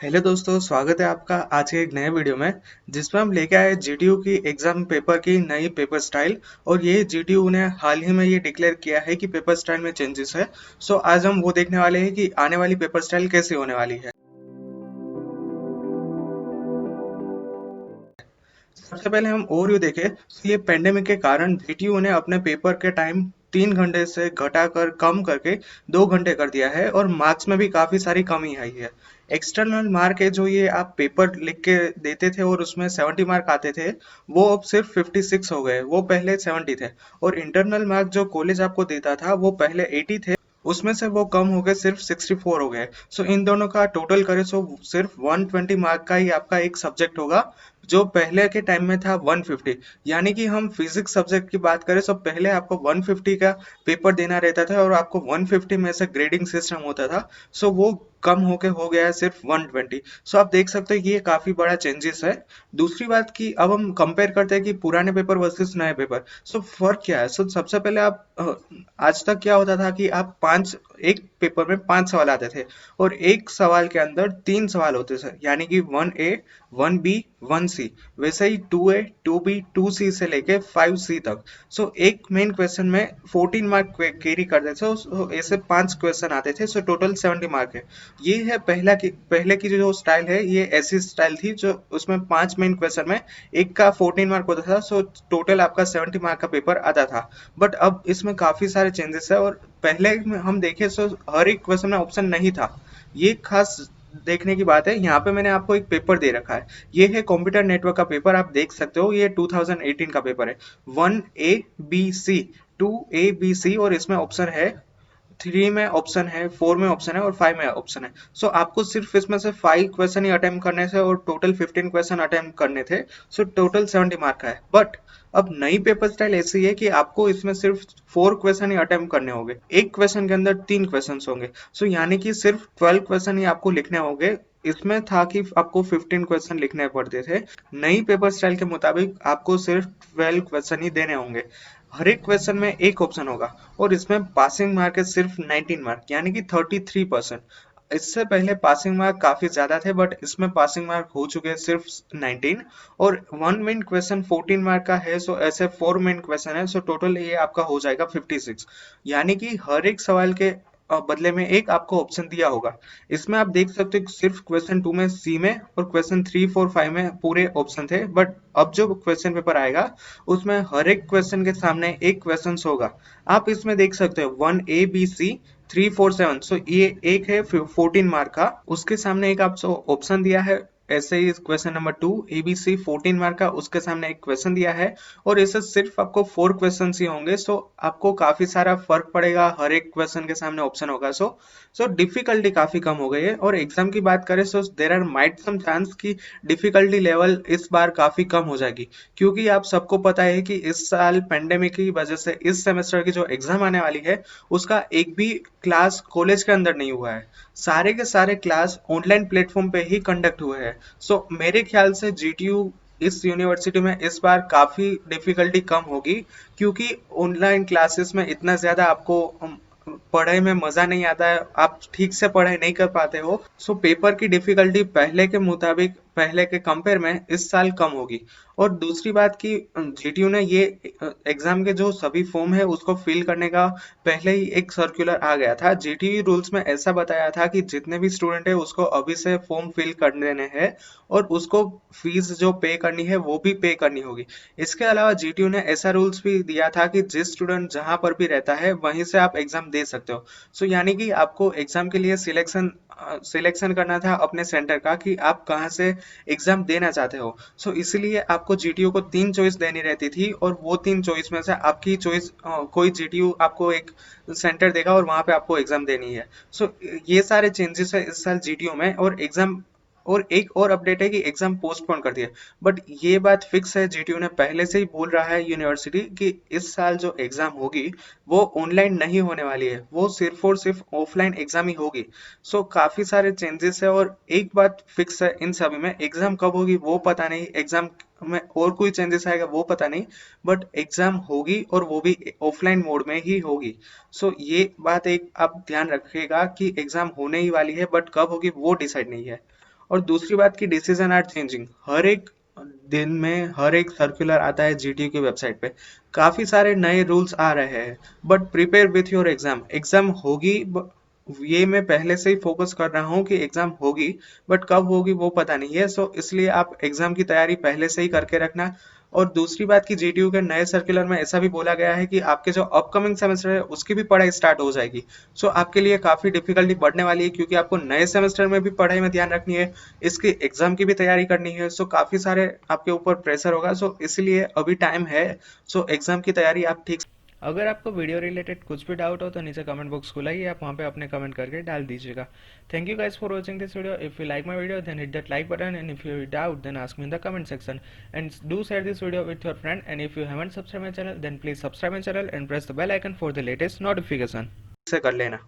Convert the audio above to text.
Hello दोस्तों, स्वागत है आपका आज के एक नए वीडियो में जिसमें हम लेके आए जीटीयू की एग्जाम पेपर की नई पेपर स्टाइल। और ये जीटीयू ने हाल ही में ये डिक्लेयर किया है कि पेपर स्टाइल में चेंजेस है। सो आज हम वो देखने वाले हैं कि आने वाली पेपर स्टाइल कैसी होने वाली है। सबसे पहले हम ओवरव्यू देखें तो ये पेंडेमिक के कारण जीटीयू ने अपने पेपर के टाइम 3 घंटे से घटाकर कम करके 2 घंटे कर दिया है और मार्क्स में भी काफी सारी कमी आई है। एक्सटर्नल मार्क है जो ये आप पेपर लिख के देते थे और उसमें 70 मार्क आते थे, वो अब सिर्फ 56 हो गए। वो पहले 70 थे। और इंटरनल मार्क जो कॉलेज आपको देता था वो पहले 80 थे, उसमें से वो कम हो गए, सिर्फ 64 हो गए। सो इन दोनों का टोटल करें तो सिर्फ 120 मार्क का ही आपका एक सब्जेक्ट होगा, जो पहले के टाइम में था 150। यानी कि हम फिजिक्स सब्जेक्ट की बात करें तो पहले आपको 150 का पेपर देना रहता था और आपको 150 में से ग्रेडिंग सिस्टम होता था। सो वो कम होके हो गया है सिर्फ 120। सो आप देख सकते हो कि ये काफी बड़ा चेंजेस है। दूसरी बात की अब हम कंपेयर करते हैं कि पुराने पेपर वर्सेस नए पेपर। सो फर्क क्या है? सो सबसे पहले आप आज तक क्या होता था कि आप पांच एक पेपर में 5 सवाल आते थे और एक सवाल के अंदर 3 सवाल होते थे, यानी कि 1A, 1B, 1C। वैसे ही 2A, 2B, 2C से लेके 5C तक। सो एक मेन क्वेश्चन में 14 मार्क कैरी करते थे। सो ऐसे 5 क्वेश्चन आते थे। सो टोटल 70 मार्क है। ये है पहले की जो स्टाइल है, ये ऐसी स्टाइल थी जो उसमें 5 मेन क्वेश्चन में एक का 14 मार्क होता था। सो टोटल आपका 70 मार्क का पेपर आता था। बट अब इसमें काफी सारे चेंजेस है। और पहले में हम देखें तो हर एक क्वेश्चन में ऑप्शन नहीं था। ये खास देखने की बात है। यहाँ पे मैंने आपको एक पेपर दे रखा है। ये है कंप्यूटर नेटवर्क का पेपर, आप देख सकते हो। ये 2018 का पेपर है। 1A B C, 2A B C, और इसमें ऑप्शन है 3 में, ऑप्शन है 4 में, ऑप्शन है और 5 में ऑप्शन है। सो आपको सिर्फ इसमें से 5 क्वेश्चन ही अटेम्प्ट करने थे और टोटल 15 क्वेश्चन अटेम्प्ट करने थे। सो टोटल 70 मार्क का है। बट अब नई पेपर स्टाइल ऐसी है कि आपको इसमें सिर्फ 4 क्वेश्चन ही अटेम्प्ट करने होंगे। एक क्वेश्चन के अंदर 3 क्वेश्चन होंगे। सो यानी कि सिर्फ 12 क्वेश्चन ही आपको लिखने होंगे। इसमें था कि आपको 15 क्वेश्चन लिखने पड़ते थे। नई पेपर स्टाइल के मुताबिक आपको सिर्फ 12 क्वेश्चन ही देने होंगे। हर एक क्वेश्चन में एक ऑप्शन होगा और इसमें पासिंग मार्क है सिर्फ 19 मार्क, यानी कि 33%। इससे पहले पासिंग मार्क काफी ज्यादा थे, बट इसमें पासिंग मार्क हो चुके हैं सिर्फ 19। और 1 मेन क्वेश्चन 14 मार्क का है। सो ऐसे 4 मेन क्वेश्चन है। सो टोटल ये आपका हो जाएगा 56। यानी कि हर एक सवाल के बदले में एक आपको ऑप्शन दिया होगा। इसमें आप देख सकते हो सिर्फ क्वेश्चन 2 में, सी में, और क्वेश्चन 3, 4, 5 में पूरे ऑप्शन थे। बट अब जो क्वेश्चन पेपर आएगा उसमें हर एक क्वेश्चन के सामने एक क्वेश्चन होगा। आप इसमें देख सकते हो 1A B C 3, 4, 7। सो ये एक है 14 मार्क का, उसके सामने एक आपको ऑप्शन दिया है। ऐसे ही क्वेश्चन नंबर 2 ABC 14 मार्क का, उसके सामने एक क्वेश्चन दिया है। और ऐसे सिर्फ आपको 4 क्वेश्चन ही होंगे। सो आपको काफी सारा फर्क पड़ेगा, हर एक क्वेश्चन के सामने ऑप्शन होगा। सो डिफिकल्टी काफी कम हो गई है। और एग्जाम की बात करें तो there are might some chance की डिफिकल्टी लेवल इस बार काफी कम हो जाएगी। क्योंकि आप सबको पता है कि इस साल पेंडेमिक की वजह से इस सेमेस्टर की जो एग्जाम आने वाली है उसका एक भी क्लास कॉलेज के अंदर नहीं हुआ है। सारे के सारे क्लास ऑनलाइन प्लेटफॉर्म पे ही कंडक्ट हुए हैं। सो मेरे ख्याल से जीटीयू इस यूनिवर्सिटी में इस बार काफी डिफिकल्टी कम होगी, क्योंकि ऑनलाइन क्लासेस में इतना ज्यादा आपको पढ़ाई में मजा नहीं आता है, आप ठीक से पढ़ाई नहीं कर पाते हो। सो पेपर की डिफिकल्टी पहले के मुताबिक, पहले के कंपेयर में इस साल कम होगी। और दूसरी बात की जीटीयू ने ये एग्जाम के जो सभी फॉर्म है उसको फिल करने का पहले ही एक सर्कुलर आ गया था। जीटीयू रूल्स में ऐसा बताया था कि जितने भी स्टूडेंट है उसको अभी से फॉर्म फिल कर देने हैं और उसको फीस जो पे करनी है वो भी पे करनी होगी। इसके अलावा जीटीयू ने ऐसा रूल्स भी दिया था कि जिस स्टूडेंट जहां पर भी रहता है वहीं से आप एग्जाम दे सकते हो। सो यानी कि आपको एग्जाम के लिए सिलेक्शन करना था अपने सेंटर का कि आप कहाँ से एग्जाम देना चाहते हो। सो इसलिए आपको जीटीयू को 3 चॉइस देनी रहती थी और वो 3 चॉइस में से आपकी चॉइस, कोई जीटीयू आपको एक सेंटर देगा और वहां पे आपको एग्जाम देनी है। सो ये सारे चेंजेस है इस साल जीटीयू में। और एग्जाम, और एक और अपडेट है कि एग्जाम पोस्टपोन कर दिया। बट ये बात फिक्स है, जीटीयू ने पहले से ही बोल रहा है यूनिवर्सिटी कि इस साल जो एग्जाम होगी वो ऑनलाइन नहीं होने वाली है, वो सिर्फ और सिर्फ ऑफलाइन एग्जाम ही होगी। सो काफी सारे चेंजेस है। और एक बात फिक्स है इन सभी में, एग्जाम कब होगी वो पता नहीं, एग्जाम में और कोई चेंजेस आएगा वो पता नहीं, बट एग्जाम होगी और वो भी ऑफलाइन मोड में ही होगी। सो ये बात एक आप ध्यान रखिएगा कि एग्जाम होने ही वाली है, बट कब होगी वो डिसाइड नहीं है। और दूसरी बात की डिसीजन आर चेंजिंग, हर एक दिन में हर एक सर्कुलर आता है जीटीयू की वेबसाइट पे, काफी सारे नए रूल्स आ रहे हैं। But prepare with your exam, exam होगी, ये मैं पहले से ही फोकस कर रहा हूँ कि एग्जाम होगी, बट कब होगी वो पता नहीं है। सो इसलिए आप एग्जाम की तैयारी पहले से ही करके रखना। और दूसरी बात की जीटीयू के नए सर्कुलर में ऐसा भी बोला गया है कि आपके जो अपकमिंग सेमेस्टर है उसकी भी पढ़ाई स्टार्ट हो जाएगी। सो आपके लिए काफी डिफिकल्टी बढ़ने वाली है, क्योंकि आपको नए सेमेस्टर में भी पढ़ाई में ध्यान रखनी है, इसकी एग्जाम की भी तैयारी करनी है। सो काफी सारे आपके ऊपर प्रेशर होगा। सो इसलिए अभी टाइम है। सो एग्जाम की तैयारी आप ठीक। अगर आपको वीडियो रिलेटेड कुछ भी डाउट हो तो नीचे कमेंट बॉक्स खुला आप वहाँ पे अपने कमेंट करके डाल दीजिएगा। Thank you guys for watching this video. If you like my video then hit that like button, and if you doubt then ask me in the comment section, and do share this video with your friend, and if you haven't subscribe my channel then please subscribe my channel and press the bell icon for the latest notification से कर लेना।